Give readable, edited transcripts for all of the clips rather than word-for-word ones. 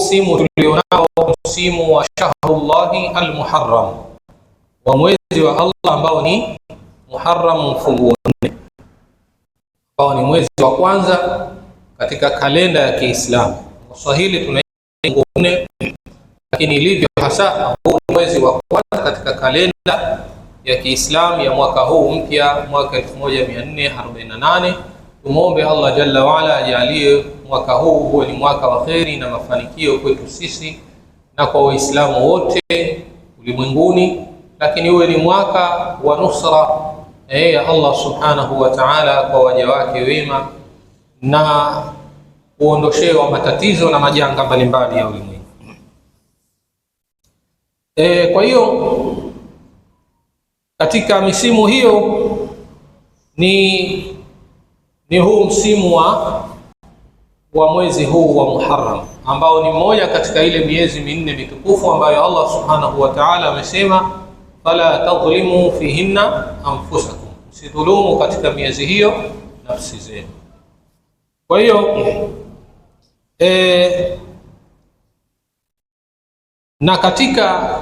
msimu tulionao, msimu wa shahrullahi al-Muharram, wa mwezi wa Allah ambao ni Muharram mfunguo 4, ambao ni mwezi wa kwanza katika kalenda ya Kiislamu. Waswahili tunaita mfunguo 4, lakini ilivyo hasa huu mwezi wa kwanza katika kalenda ya Kiislamu ya mwaka huu mpya, mwaka 1448. Tumuombe Allah Jalla waala ajalie mwaka huu huwe ni mwaka wa kheri na mafanikio kwetu sisi na kwa Waislamu wote ulimwenguni, lakini uwe ni mwaka wa nusra ya Allah subhanahu wa ta'ala kwa waja wake wema na kuondoshewa matatizo na majanga mbalimbali ya ulimwengu. Kwa hiyo katika misimu hiyo ni huu msimu wa mwezi huu wa Muharram, ambao ni mmoja katika ile miezi minne mitukufu ambayo Allah subhanahu wa ta'ala amesema fala tadhlimu fihinna anfusakum, msidhulumu katika miezi hiyo nafsi zenu. Kwa hiyo na katika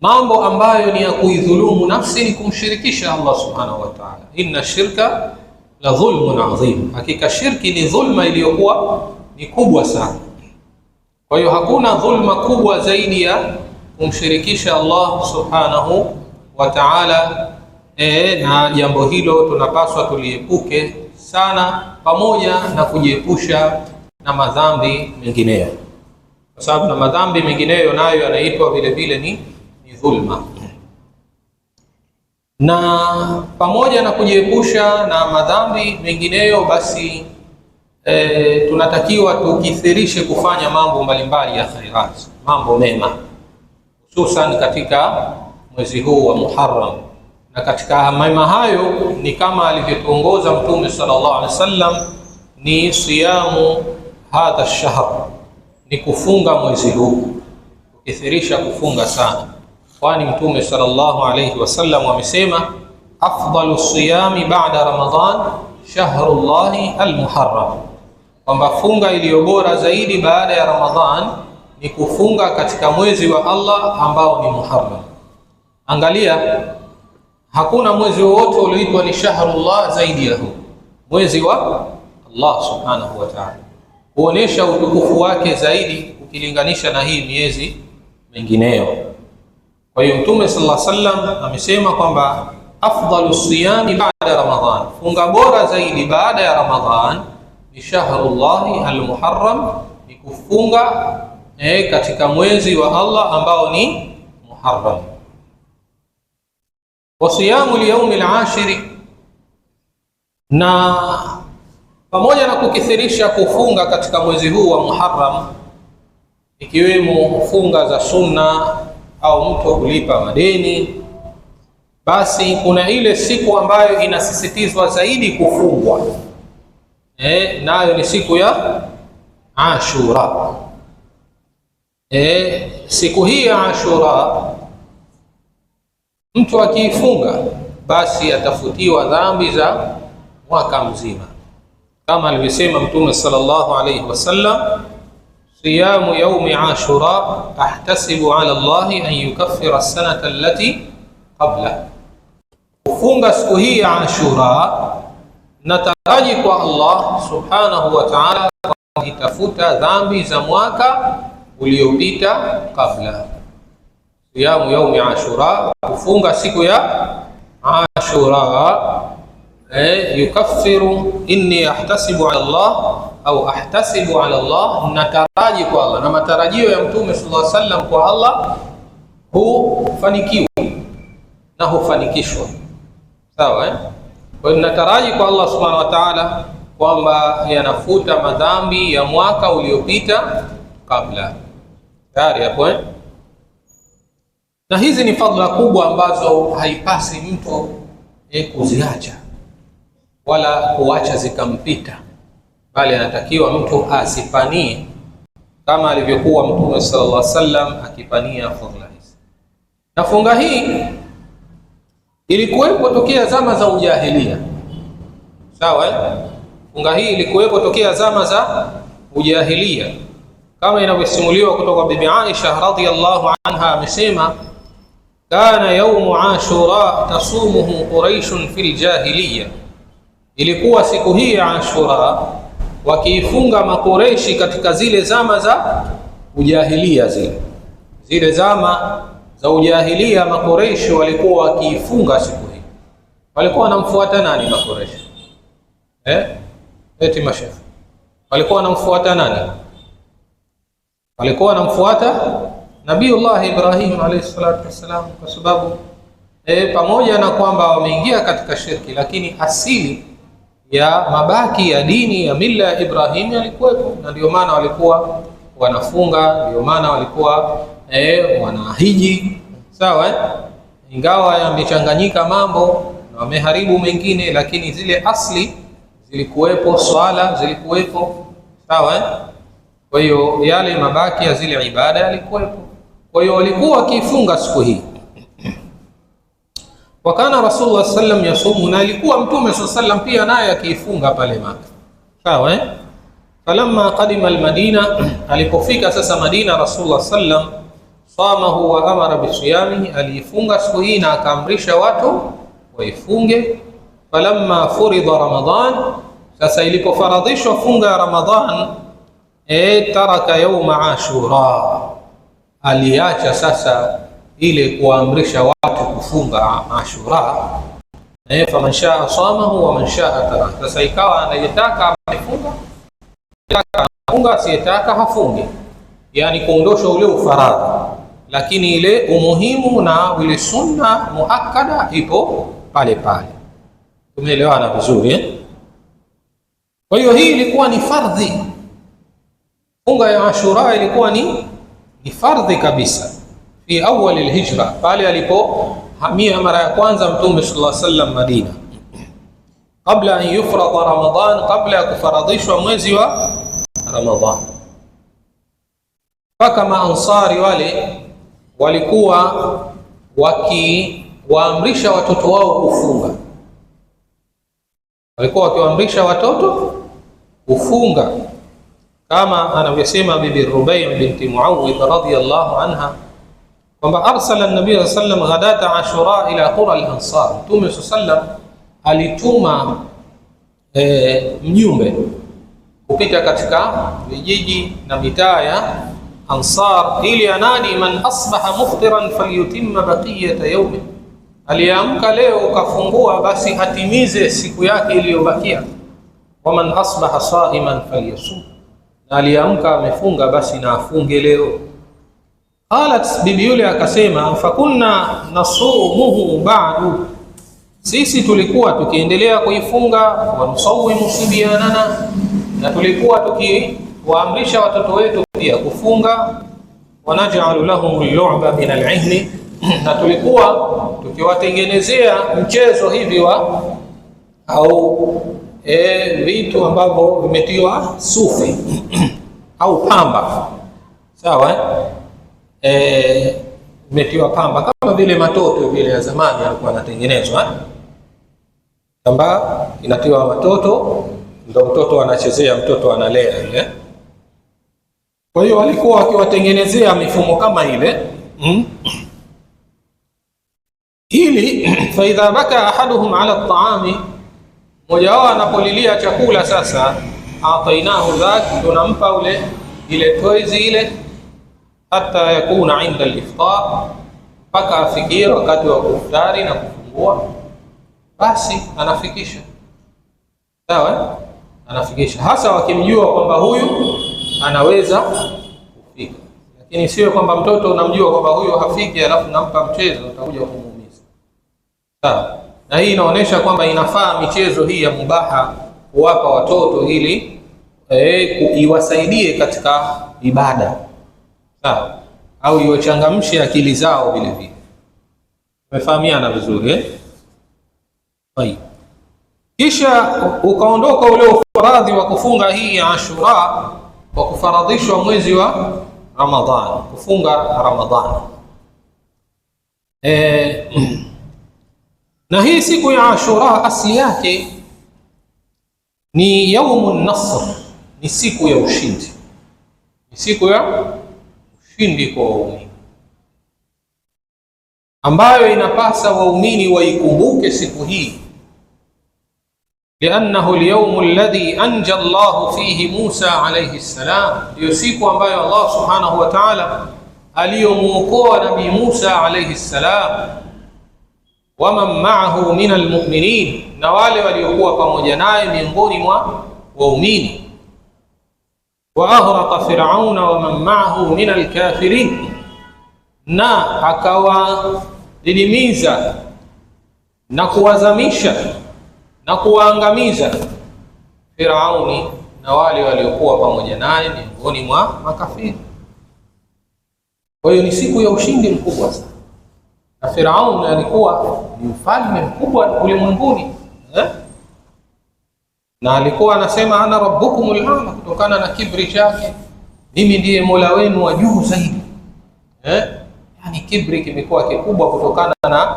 mambo ambayo ni ya kuidhulumu nafsi ni kumshirikisha Allah subhanahu wa ta'ala. Inna shirka la dhulmun adhim, hakika shirki ni dhulma iliyokuwa ni kubwa sana. Kwa hiyo hakuna dhulma kubwa zaidi ya kumshirikisha Allah subhanahu wa ta'ala, na jambo hilo tunapaswa tuliepuke sana, pamoja na kujiepusha na madhambi mengineyo, kwa sababu na madhambi mengineyo nayo yanaitwa vile vile ni dhulma. Na pamoja na kujiepusha na madhambi mengineyo, basi tunatakiwa tukithirishe kufanya mambo mbalimbali ya khairat, mambo mema, hususan katika mwezi huu wa Muharram. Na katika mema hayo ni kama alivyotuongoza Mtume sallallahu alaihi wasallam, ni siyamu hadha ash-shahr, ni kufunga mwezi huu, kukithirisha kufunga sana, kwani Mtume sallallahu alayhi wasallam amesema afdalu siyami ba'da Ramadhan shahrullahi al-Muharram, kwamba funga iliyo bora zaidi baada ya Ramadhan ni kufunga katika mwezi wa Allah ambao ni Muharram. Angalia, hakuna mwezi wowote ulioitwa ni shahrullah zaidi ya huu, mwezi wa Allah subhanahu wa ta'ala, kuonesha utukufu wake zaidi ukilinganisha na hii miezi mingineyo. Kwa hiyo Mtume sallallahu alaihi wasallam amesema kwamba afdalu siyami ba'da Ramadhan, funga bora zaidi baada ya Ramadhan ni shahrullahi al-Muharram, ni kufunga katika mwezi wa Allah ambao ni Muharram. Wa siyamu liyawmi al-ashiri, na pamoja na kukithirisha kufunga katika mwezi huu wa Muharram, ikiwemo funga za sunna au mtu kulipa madeni, basi kuna ile siku ambayo inasisitizwa zaidi kufungwa, nayo ni siku ya Ashura. Siku hii ya Ashura mtu akiifunga basi atafutiwa dhambi za mwaka mzima, kama alivyosema Mtume sallallahu alayhi wasallam, siyamu yaumi ashura ahtasibu ala Allahi an yukaffira as-sanata allati qabla, kufunga siku hii ya Ashura nataraji kwa Allah subhanahu wa ta'ala itafuta dhambi za mwaka uliopita kabla. Siyamu yaumi ashura, kufunga siku ya Ashura, yukaffiru, inni ahtasibu ala Allah au ahtasibu ala Allah, nataraji kwa Allah, na matarajio ya Mtume sallallahu alaihi wasallam kwa Allah hufanikiwa na hufanikishwa. Sawa, Kwa hiyo nataraji kwa Allah subhanahu wa ta'ala kwamba yanafuta madhambi ya mwaka uliopita kabla. Tayari hapo Na hizi ni fadhila kubwa ambazo haipasi mtu kuziacha wala kuacha zikampita, bali anatakiwa mtu asipanie kama alivyokuwa Mtume sallallahu alaihi wasallam akipania fadhila hizi. Na funga hii ilikuwepo tokea zama za ujahilia. Sawa Funga hii ilikuwepo tokea zama za ujahilia, kama inavyosimuliwa kutoka bibi Aisha radhiyallahu anha, amesema kana yawmu ashura tasumuhu quraish fil jahiliya, ilikuwa siku hii ya Ashura wakiifunga makureishi katika zile zama za ujahilia. Zile zama za ujahilia makureishi walikuwa wakiifunga siku hii. Walikuwa wanamfuata nani makureishi? Eti mashaikh walikuwa wanamfuata nani? Walikuwa wanamfuata Nabiullah Ibrahim alayhi salatu wassalam, kwa sababu pamoja na kwamba wameingia katika shirki, lakini asili ya mabaki ya dini ya mila ya Ibrahim yalikuwepo, na ndio maana walikuwa wanafunga, ndio maana walikuwa wanahiji. Sawa, ingawa yamechanganyika mambo na wameharibu mengine, lakini zile asli zilikuwepo, swala zilikuwepo. Sawa, kwa hiyo yale mabaki ya zile ibada yalikuwepo. Kwa hiyo walikuwa wakifunga siku hii. Wakana Rasulullah sallam yasumu, na ilikuwa Mtume sallam pia naye akiifunga pale Maka. Sawa, falamma qadima almadina, alipofika sasa Madina Rasulullah sallam, samahu wa amara bisiyamihi, aliifunga siku hii na akaamrisha watu waifunge. Falamma furida Ramadan, sasa ilipofaradhishwa funga ya Ramadhan, taraka yawma Ashura, aliacha sasa ile kuamrisha watu kufunga Ashura. Faman shaa samahu wa man shaa taraka, sasa ikawa anayetaka afunga, funga, asiyetaka hafungi, yani kuondosha ule ufaradhi, lakini ile umuhimu na ile sunna muakkada ipo pale pale. Tumeelewana vizuri Kwa hiyo hii ilikuwa ni fardhi, funga ya Ashura ilikuwa ni fardhi kabisa fi awwal alhijra, pale alipohamia mara ya kwanza Mtume sallallahu alaihi wasallam Madina, kabla an yufrada Ramadan, kabla ya kufaradhishwa mwezi wa Ramadhan. Mpaka maansari wale walikuwa wakiwaamrisha watoto wao kufunga, walikuwa wakiwaamrisha watoto kufunga, kama anavyosema Bibi Rubai' binti Muawidh radhiyallahu anha kwamba arsala an-nabiy sallallahu alayhi wasallam ghadata Ashura ila qura al-ansar, Mtume sallam alituma mjumbe kupita katika vijiji na mitaa ya Ansar, ili anadi man asbaha muftiran falyutimma baqiyata yawmi, aliamka leo kafungua basi atimize siku yake iliyobakia. Wa man asbaha saiman falyasum, na aliamka amefunga basi na afunge leo. Qalat, bibi yule akasema, fakunna nasumuhu ba'du, sisi tulikuwa tukiendelea kuifunga, wa nusawimu sibyanana, na tulikuwa tukiwaamrisha watoto wetu pia kufunga, wa naj'alu lahum al-lu'ba min al-'ihni, na tulikuwa tukiwatengenezea mchezo hivi au vitu ambavyo vimetiwa sufi au pamba. Sawa, vimetiwa pamba kama vile matoto vile ya zamani alikuwa anatengenezwa, kamba inatiwa matoto, ndio mtoto anachezea, mtoto analea ile. Kwa hiyo walikuwa wakiwatengenezea mifumo kama ile ili fa idha baka ahaduhum ala at-ta'ami, mmoja wao anapolilia chakula, sasa atainahu dhak, tunampa ile toizi ile, hata yakuna inda al-iftar, mpaka afikie wakati wa kuftari na kufungua, basi anafikisha. Sawa, anafikisha, hasa wakimjua kwamba huyu anaweza kufika, lakini sio kwamba mtoto unamjua kwamba huyu hafiki alafu nampa mchezo, utakuja kumuumiza. Sawa, na hii inaonyesha kwamba inafaa michezo hii ya mubaha kuwapa watoto ili iwasaidie katika ibada. Sawa, au iwachangamshe akili zao vile vile. Umefahamiana vizuri Kisha ukaondoka ule ufaradhi wa kufunga hii ya Ashura kwa kufaradhishwa mwezi wa Ramadhan, kufunga Ramadhan. Na hii siku ya Ashura asili yake ni yaumun nasr, ni siku ya ushindi, ni siku ya ushindi kwa waumini, ambayo inapasa waumini waikumbuke siku hii. Liannahu alyawmu alladhi anja Allahu fihi Musa alayhi salam, ndio siku ambayo Allah subhanahu wa ta'ala aliyomuokoa Nabii Musa alayhi salam, waman ma'ahu min almu'minin, na wale waliokuwa pamoja naye miongoni mwa waumini, wa aghraqa fir'auna waman ma'ahu min alkafirin, na akawadidimiza na kuwazamisha na kuwaangamiza Firauni na wale waliokuwa pamoja naye miongoni mwa makafiri. Kwa hiyo ni siku ya ushindi mkubwa sana, na Firauni alikuwa ni mfalme mkubwa ulimwenguni na alikuwa anasema ana rabbukumul a'la, kutokana na kibri chake, mimi ndiye mola wenu wa juu zaidi. Yani kibri kimekuwa kikubwa kutokana na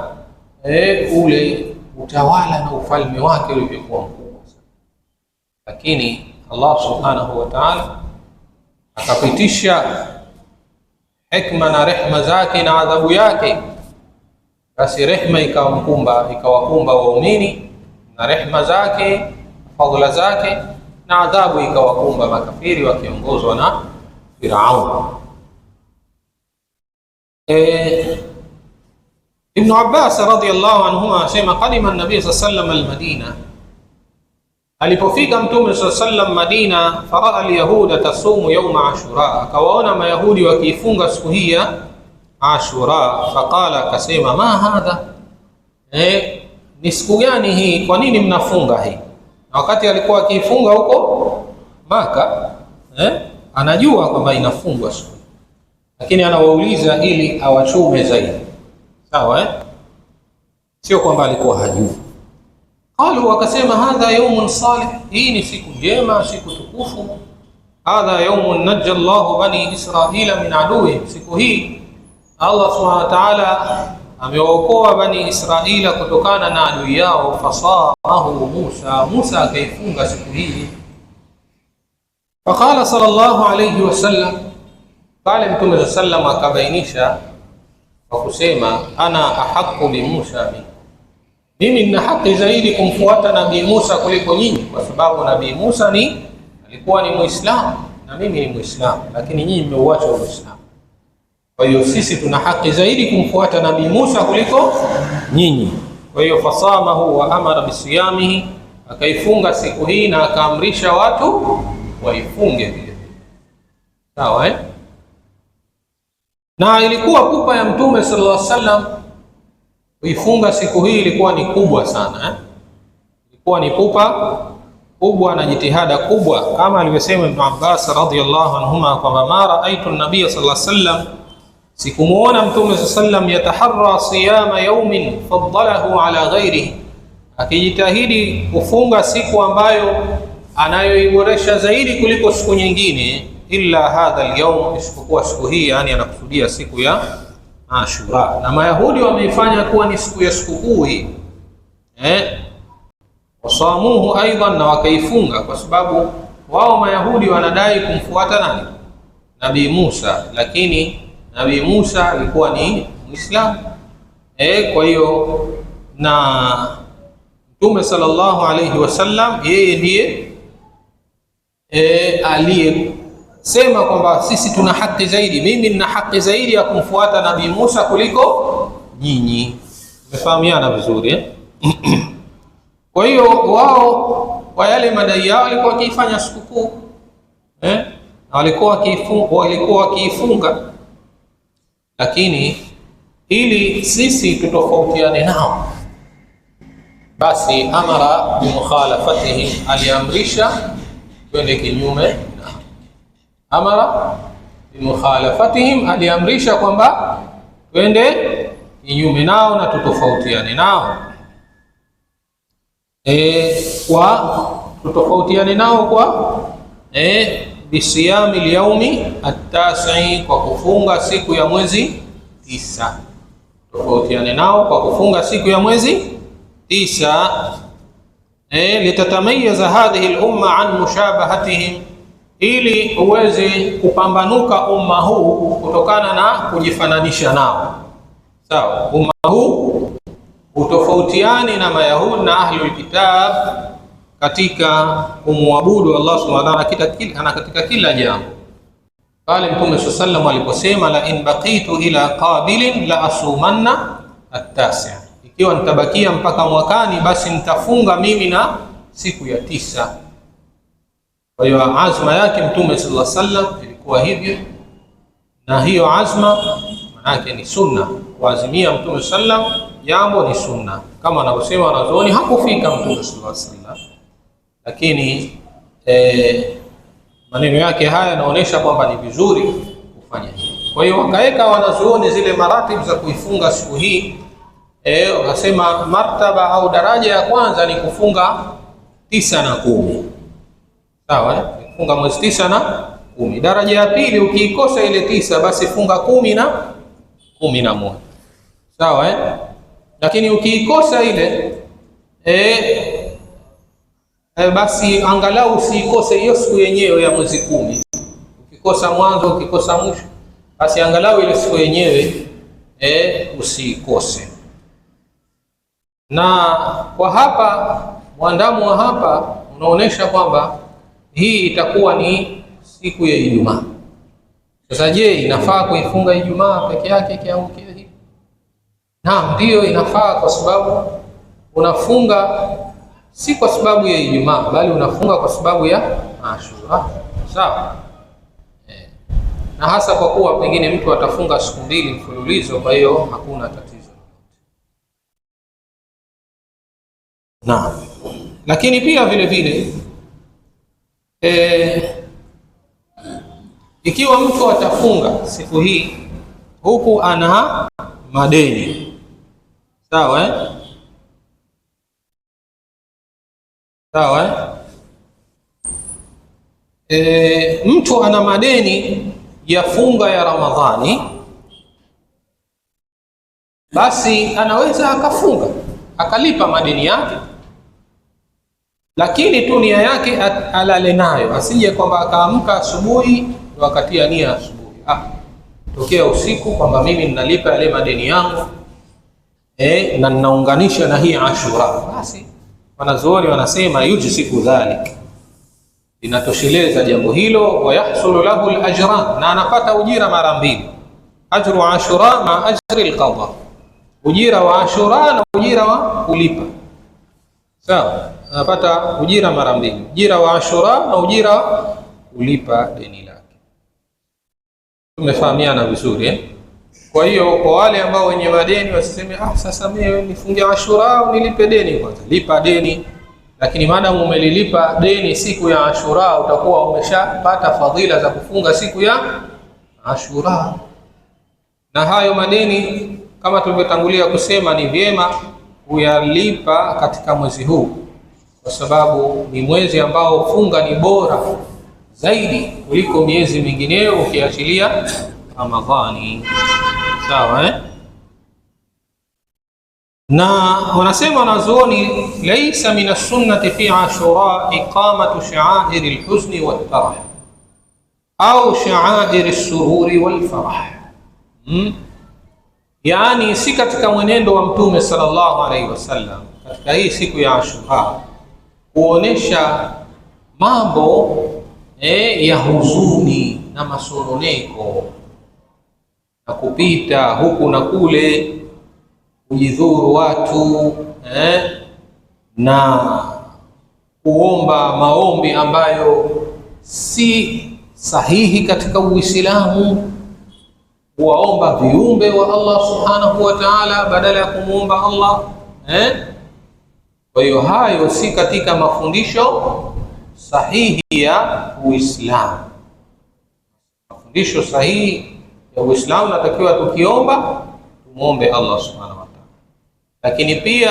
ule utawala na ufalme wake ulivyokuwa mkubwa sana. Lakini Allah subhanahu wa ta'ala akapitisha hikma na rehma zake na adhabu yake, basi rehma ikawakumba waumini na rehma zake, fadhila zake, na adhabu ikawakumba makafiri wakiongozwa na Firaun. Ibn Abbas radhiyallahu anhuma asema qadima an-nabiy sallallahu alayhi al-Madina, alipofika Mtume sallallahu alayhi wasallam Madina, faraa al-yahuda tasumu yawma Ashura, akawaona mayahudi wakifunga siku hii ya Ashura. Faqala, akasema ma hadha, ni siku gani hii? Kwa nini mnafunga hii? Na wakati alikuwa akifunga huko Maka, anajua kwamba inafungwa siku, lakini anawauliza ili awachume zaidi. Sawa, sio kwamba alikuwa hajui. Qalu, wakasema hadha yawmun salih, hii ni siku njema, siku tukufu. Hadha yawmun najja Allahu bani Israila min aduwwihim, siku hii Allah subhanahu wa ta'ala amewaokoa bani Israila kutokana na adui yao. Fasamahu Musa akaifunga siku hii. Faqala sallallahu alayhi wasallam, pale Mtume sallam akabainisha kwa kusema ana ahaqqu bi Musa, mimi nina haki zaidi kumfuata Nabii Musa kuliko nyinyi, kwa sababu Nabii Musa alikuwa ni Muislamu na mimi ni Muislamu, lakini nyinyi mmeuacha Uislamu. Kwa hiyo sisi tuna haki zaidi kumfuata Nabii Musa kuliko nyinyi. Kwa hiyo fasamahu wa amara bisiyamihi, akaifunga siku hii na akaamrisha watu waifunge vile. Sawa, na ilikuwa pupa ya Mtume sallallahu alaihi wasallam kuifunga siku hii, ilikuwa ni kubwa sana ilikuwa ni pupa kubwa na jitihada kubwa, kama alivyosema Ibn Abbas radhiyallahu anhuma kwamba ma raaitu an-nabiy sallallahu alaihi wasallam, sikumuona Mtume sallallahu alaihi wasallam yataharra siyama yawmin faddalahu ala ghairihi, akijitahidi kufunga siku ambayo anayoiboresha zaidi kuliko siku nyingine, illa hadha al-yawm, isipokuwa siku hii, yani anakusudia siku ya Ashura. Na Mayahudi wameifanya kuwa ni siku ya sikukuu hii, wasamuhu aidan, na wakaifunga kwa sababu wao Mayahudi wanadai kumfuata nani? Nabii Musa, lakini Nabii Musa alikuwa ni Muislamu. Kwa hiyo na Mtume sallallahu alayhi wasallam yeye ndiye aliyesema kwamba sisi tuna haki zaidi, mimi nina haki zaidi ya kumfuata Nabii Musa kuliko nyinyi. Umefahamiana vizuri Kwa hiyo wao kwa yale madai yao walikuwa wakifanya sikukuu na walikuwa wakiifunga, lakini ili sisi tutofautiane nao, basi amara bimukhalafatihim, aliamrisha twende kinyume nao. Amara bimukhalafatihim, aliamrisha kwamba twende kinyume nao na tutofautiane nao. Tutofautiane nao kwa bisiyami lyaumi at-tasi, kwa kufunga siku ya mwezi 9. Tofautiane nao kwa kufunga siku ya mwezi 9. Litatamayaza hadhihi al-umma an mushabahatihim, ili uweze kupambanuka umma huu kutokana na kujifananisha nao. Sawa, umma huu utofautiani na Mayahudi na Ahlul Kitab katika kumwabudu Allah subhanahu wa ta'ala katika kila jambo. Pale Mtume sallallahu aliposema la in baqitu ila qabilin la asumanna at-tasi', ikiwa nitabakia mpaka mwakani basi nitafunga mimi na siku ya 9. Kwa hiyo azma yake Mtume sallallahu alaihi wasallam ilikuwa hivyo, na hiyo azma maana yake ni sunna. Kuazimia Mtume sallallahu alaihi wasallam jambo ni sunna, kama anavyosema wanazuoni hakufika Mtume sallallahu alaihi wasallam, lakini maneno yake haya yanaonyesha kwamba ni vizuri kufanya hivyo. Kwa hiyo wakaweka wanazuoni zile maratib za kuifunga siku hii. Wakasema martaba au daraja ya kwanza ni kufunga 9 na 10. Sawa, kufunga mwezi 9 na 10. Daraja ya pili, ukiikosa ile 9 basi funga 10 na 11. Sawa, lakini ukiikosa ile basi angalau usiikose hiyo siku yenyewe ya mwezi 10. Ukikosa mwanzo, ukikosa mwisho, basi angalau ile siku yenyewe usiikose. Na kwa hapa mwandamo wa hapa unaonesha kwamba hii itakuwa ni siku ya Ijumaa. Sasa je, inafaa kuifunga Ijumaa peke yake kiamkia hivi? Naam, ndio inafaa, kwa sababu unafunga si kwa sababu ya Ijumaa bali unafunga kwa sababu ya Ashura. Sawa? Na hasa kwa kuwa pengine mtu atafunga siku 2 mfululizo, kwa hiyo hakuna tatizo. Naam. Lakini pia vile vile ikiwa mtu atafunga siku hii huku ana madeni, sawa sawa, mtu ana madeni ya funga ya Ramadhani, basi anaweza akafunga akalipa madeni yake, lakini tu nia yake alale nayo, asije kwamba akaamka asubuhi ndio akatia nia asubuhi. Tokea usiku kwamba mimi ninalipa yale madeni yangu na ninaunganisha na hii Ashura, basi wanazuoni wanasema yujziku dhalik, linatosheleza jambo hilo, wa yahsulu lahu al-ajran, na anapata ujira mara 2, ajru Ashura ma ajri al-qadha, ujira wa Ashura na ujira wa kulipa. Sawa, anapata ujira mara 2, ujira wa Ashura na ujira wa kulipa deni lake. Tumefahamiana vizuri Kwa hiyo kwa wale ambao wenye madeni wasiseme sasa mimi nifunge Ashura au nilipe deni kwanza. Lipa deni, lakini maadamu umelilipa deni siku ya Ashura utakuwa umeshapata fadhila za kufunga siku ya Ashura. Na hayo madeni kama tulivyotangulia kusema ni vyema kuyalipa katika mwezi huu, kwa sababu ni mwezi ambao funga ni bora zaidi kuliko miezi mingineyo ukiachilia Ramadhani. Sawa Na wanasema wanazuoni laysa min as-sunnati fi Ashura iqamatu sha'air al-huzn wal-farah au sha'air as-sururi wal-farah. Yani si katika mwenendo wa Mtume sallallahu alaihi wasallam katika hii siku ya Ashura kuonesha mambo ya huzuni na masononeko na kupita huku na kule, kujidhuru watu na kuomba maombi ambayo si sahihi katika Uislamu, kuwaomba viumbe wa Allah subhanahu wa ta'ala badala ya kumuomba Allah. Kwa hiyo hayo si katika mafundisho sahihi ya Uislamu. Mafundisho sahihi ya Uislamu natakiwa tukiomba tumuombe Allah subhanahu wa ta'ala, lakini pia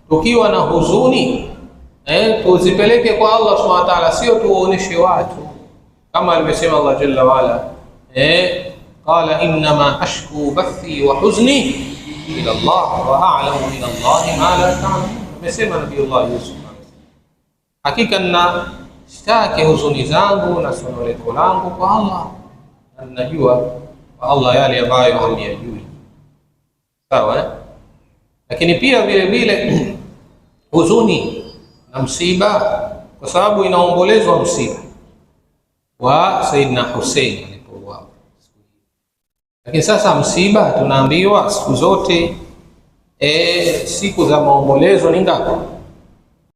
tukiwa na huzuni tuzipeleke kwa Allah subhanahu wa ta'ala, sio tuwaoneshe watu, kama alivyosema Allah jalla wa ala qala innama ashku bathi wa huzni ila Allah wa a'lamu min Allah ma la ta'lamun. Amesema Nabii Allah Yusuf, hakika na sitaki huzuni zangu na sonoleko langu kwa Allah, na ninajua kwa Allah yale ambayo hamyajui. Sawa. Lakini pia vile vile huzuni na msiba, kwa sababu inaombolezwa msiba wa Sayyidina Hussein alipouawa. Lakini sasa msiba tunaambiwa siku zote siku za maombolezo ni ngapi?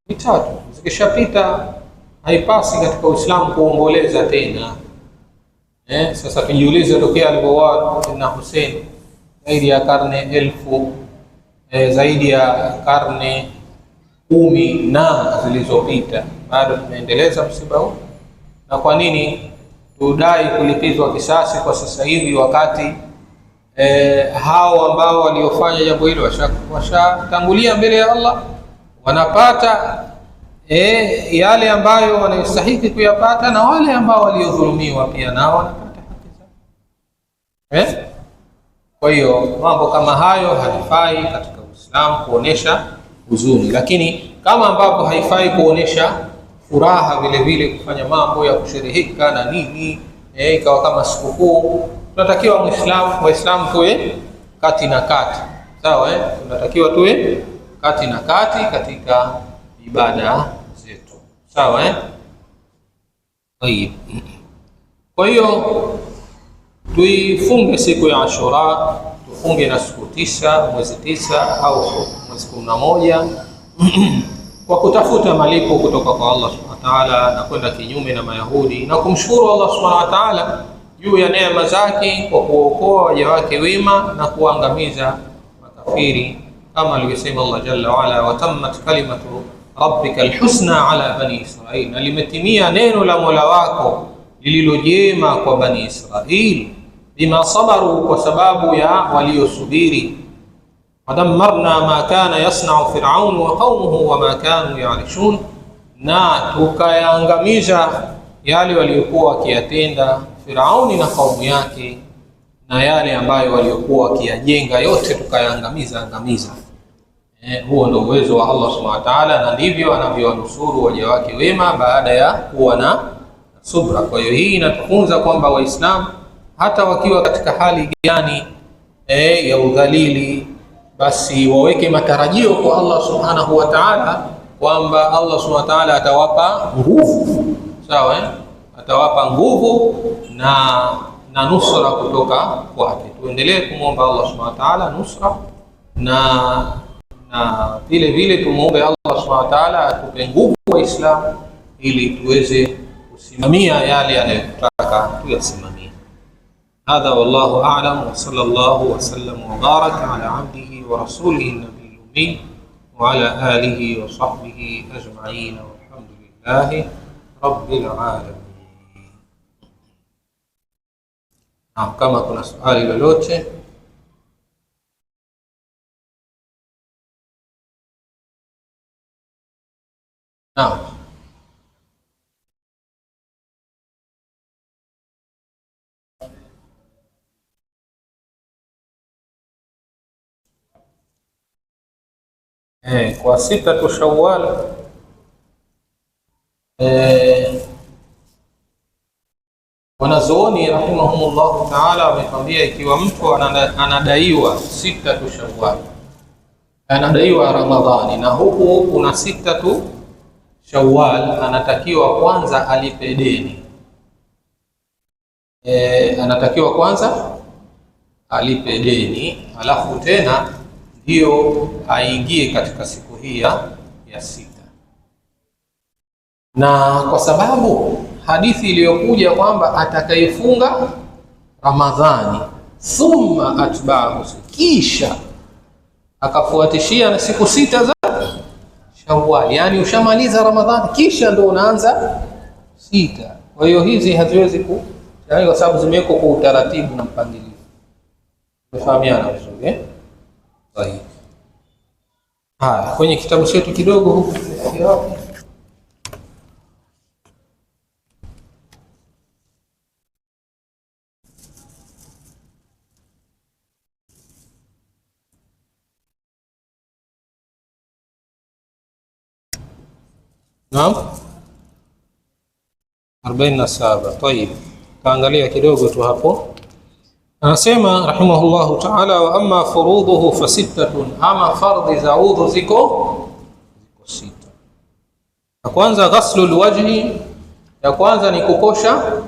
Ni 3. Zikishapita haipasi katika Uislamu kuomboleza tena. Sasa tujiulize, tokea alipouawa Sayyidina Hussein zaidi ya karne 1000, zaidi ya karne 10 na zilizopita, bado tunaendeleza msiba huu. Na kwa nini tudai kulipizwa kisasi kwa sasa hivi, wakati hao ambao waliofanya jambo hilo washatangulia mbele ya Allah, wanapata yale ambayo wanastahili kuyapata, na wale ambao waliodhulumiwa pia nao wanapata haki zao. Kwa hiyo mambo kama hayo haifai katika Uislamu kuonesha huzuni, lakini kama ambapo haifai kuonesha furaha vile vile, kufanya mambo ya kushereheka na nini ikawa kama sikukuu. Tunatakiwa Waislamu tuwe kati na kati. Sawa. Tunatakiwa tuwe kati na kati katika ibada zetu. Sawa. Kwa hiyo tuifunge siku ya Ashura, tufunge na siku 9, mwezi 9 au mwezi 11 kwa kutafuta malipo kutoka kwa Allah Subhanahu wa Ta'ala, na kwenda kinyume na Mayahudi, na kumshukuru Allah Subhanahu wa Ta'ala juu ya neema zake kwa kuokoa waja wake wema na kuangamiza makafiri, kama alivyosema Allah Jalla wa Ala, wa tammat kalimatu rabbika alhusna ala bani Israil, na limetimia neno la Mola wako lililojema kwa bani Israil, bima sabaru, kwa sababu ya waliosubiri. Wadammarna ma kana yasna'u fir'aun wa qaumuhu wa ma kanu ya'rishun, na tukayaangamiza yale waliokuwa wakiyatenda Firauni na kaumu yake, na yale ambayo waliokuwa wakiyajenga yote tukayaangamiza. Huo ndio uwezo wa Allah Subhanahu wa Ta'ala, na ndivyo anavyowanusuru waja wake wema baada ya kuwa na subra. Kwa hiyo hii inatufunza kwamba Waislamu hata wakiwa katika hali gani ya udhalili, basi waweke matarajio kwa Allah Subhanahu wa Ta'ala kwamba Allah Subhanahu wa Ta'ala atawapa nguvu. Sawa. Atawapa nguvu na nusra kutoka kwake. Tuendelee kumwomba Allah Subhanahu wa Ta'ala nusra, na vile vile tumuombe Allah Subhanahu wa Ta'ala atupe nguvu Waislamu ili tuweze kusimamia yale anayotaka tuyasimamie. Hadha wallahu a'lam, wa sallallahu wa sallam wa baraka ala abdihi wa rasulihi nabiyil ummi wa ala alihi wa sahbihi ajma'in, walhamdulillahi rabbil alamin. Kama kuna swali lolote. Naam. Kwa 6 Shawwal wanazuoni rahimahumullahu ta'ala wamekwambia, ikiwa mtu anadaiwa 6 Shawwal, anadaiwa Ramadhani, na huku kuna 6 Shawwal, anatakiwa kwanza alipe deni. Anatakiwa kwanza alipe deni, alafu tena ndio aingie katika siku hii ya 6. Na kwa sababu hadithi iliyokuja kwamba atakayefunga Ramadhani thumma atba'ahu, kisha akafuatishia na siku 6 za Shawwal, yani ushamaliza Ramadhani kisha ndio unaanza 6. Kwa hiyo hizi haziwezi yani kwa sababu zimewekwa kwa utaratibu na mpangilio. Tumefahamiana vizuri Sahihi. Kwenye kitabu chetu kidogo huku Naam. 47. Tayib, kaangalia kidogo tu hapo. Anasema rahimahullahu ta'ala, wa amma furuduhu fa sittatun, ama fardhi za udhu ziko sita. Ya kwanza ghaslul wajhi, ya kwanza ni kukosha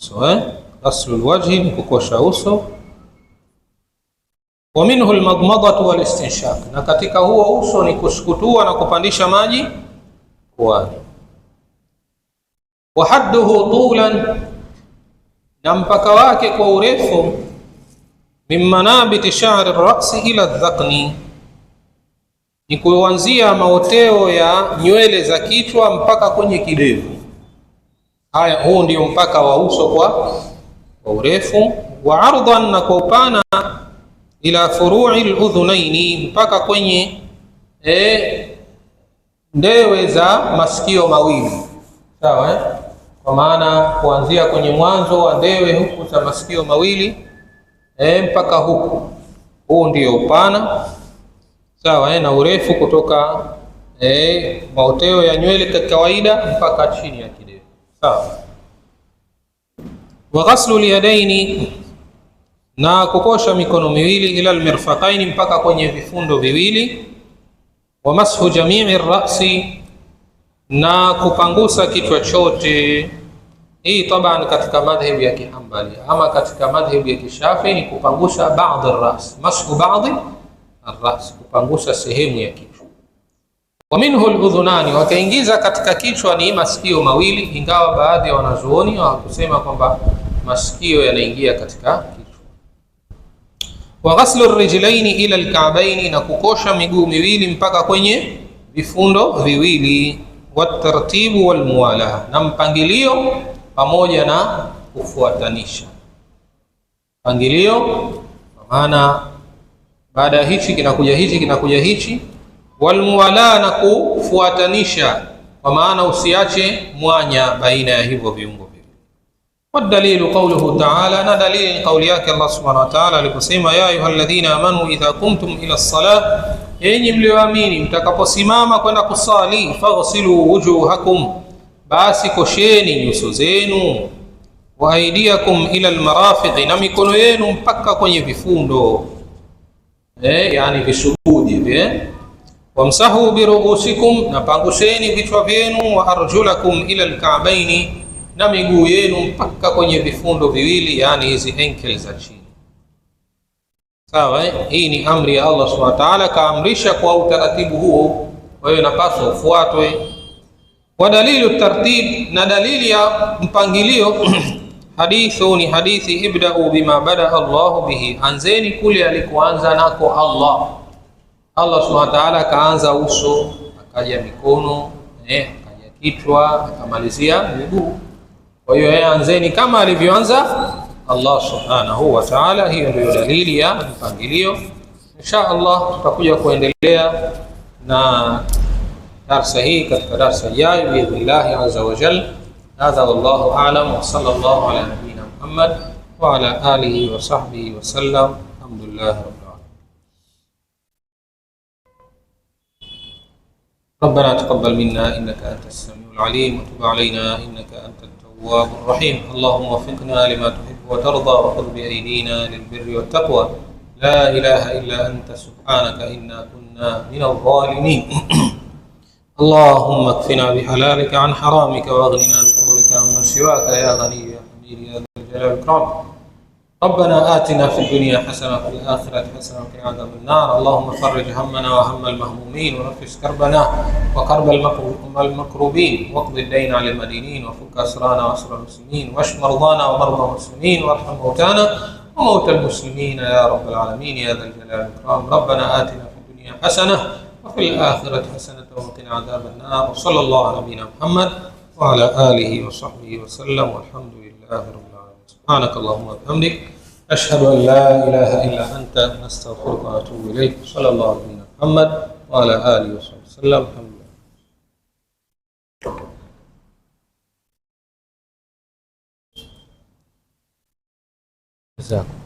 uso. Ghaslul wajhi ni kukosha uso. Wa minhu almadmadatu wal istinshaq, na katika huo uso ni kusukutua na kupandisha maji puani. Wa hadduhu tulan, na mpaka wake kwa urefu, min manabiti sha'ri ar-ra'si ila dhaqni, ni kuanzia maoteo ya nywele za kichwa mpaka kwenye kidevu. Haya, huu ndio mpaka wa uso kwa urefu. Wa ardan, na kwa upana, ila furu'i al-udhunaini, mpaka kwenye ndewe za masikio mawili. Sawa, kwa maana kuanzia kwenye mwanzo wa ndewe huku za masikio mawili mpaka huku, huu ndio upana. Sawa, na urefu kutoka maoteo ya nywele kwa kawaida mpaka chini ya kidevu. Sawa. Wa ghaslu al-yadaini, na kukosha mikono miwili, ila al-mirfaqaini, mpaka kwenye vifundo viwili. Wa mashu jami'i ar-ra'si, na kupangusa kichwa chote. Hii taban katika madhhabu ya Kihambali, ama katika madhhabu ya Kishafi ni kupangusha baadhi ar-ras, mashu baadhi ar-ras, kupangusha sehemu ya kichwa. Wa minhu al-udhunani, wakaingiza katika kichwa ni masikio mawili, ingawa baadhi ya wanazuoni hawakusema kwamba masikio yanaingia katika kichwa. Wa ghaslu ar-rijlaini ila al-ka'baini, na kukosha miguu miwili mpaka kwenye vifundo viwili. Wa tartibu wal muwala, na mpangilio pamoja na kufuatanisha. Mpangilio kwa maana baada ya hichi kinakuja hichi, kinakuja hichi. Wal muwala, na kufuatanisha kwa maana usiache mwanya baina ya hivyo viungo viwili. Wadalilu qawluhu ta'ala, na dalili ni kauli yake Allah subhanahu wa ta'ala aliposema, ya ayyuhalladhina amanu idha kumtum ila as-salah, enyi mlioamini mtakaposimama kwenda kusali, faghsilu wujuhakum, basi kosheni nyuso zenu. Wa aidiakum ila al-marafiq, na mikono yenu mpaka kwenye vifundo, yani visugudi. Wamsahu biruusikum, na pangusheni vichwa vyenu. Wa arjulakum ila al-ka'baini, na miguu yenu mpaka kwenye vifundo viwili, yani hizi ankle za chini. Sawa, hii ni amri ya Allah subhanahu wa ta'ala, kaamrisha kwa utaratibu huo, kwa hiyo inapaswa ufuatwe. Wa dalilu tartib, na dalili ya mpangilio hadithu, ni hadithi, ibda'u bima bada Allahu bihi, anzeni kule alikoanza nako Allah. Allah subhanahu wa ta'ala kaanza uso, akaja mikono, akaja kichwa, akamalizia miguu. Kwa hiyo anzeni kama alivyoanza Allah subhanahu wa ta'ala. Hiyo ndio dalili ya mpangilio. Insha Allah tutakuja kuendelea na darsa hii katika darsa ijayo biidhnillah azza wa jalla. Hadha wallahu a'lam, wa sallallahu ala nabiyyina Muhammad wa ala alihi wa sahbihi wa sallam. Alhamdulillah rabbil alamin. ربنا تقبل منا إنك أنت السميع العليم، وتب علينا إنك أنت التواب الرحيم. اللهم وفقنا لما تحب وترضى، وخذ بأيدينا للبر والتقوى. لا إله إلا أنت سبحانك إنا كنا من الظالمين. اللهم اكفنا بحلالك عن حرامك، واغننا بفضلك عمن سواك، يا غني يا حميد يا ذا الجلال والإكرام. ربنا آتنا في الدنيا حسنة وفي الآخرة حسنة وقنا عذاب النار. اللهم فرج همنا وهم المهمومين، ونفس كربنا وكرب المكروبين، واقض الدين على المدينين، وفك أسرانا وأسر المسلمين، واشف مرضانا ومرضى المسلمين، وارحم موتانا وموتى المسلمين يا رب العالمين يا ذا الجلال والإكرام. ربنا آتنا في الدنيا حسنة وفي الآخرة حسنة وقنا عذاب النار. وصلى الله على نبينا محمد وعلى آله وصحبه وسلم، والحمد لله رب العالمين. سبحانك اللهم وبحمدك، أشهد أن لا إله إلا أنت، نستغفرك ونتوب إليك. صلى الله على نبينا محمد وعلى آله وصحبه وسلم. الحمد لله. جزاكم.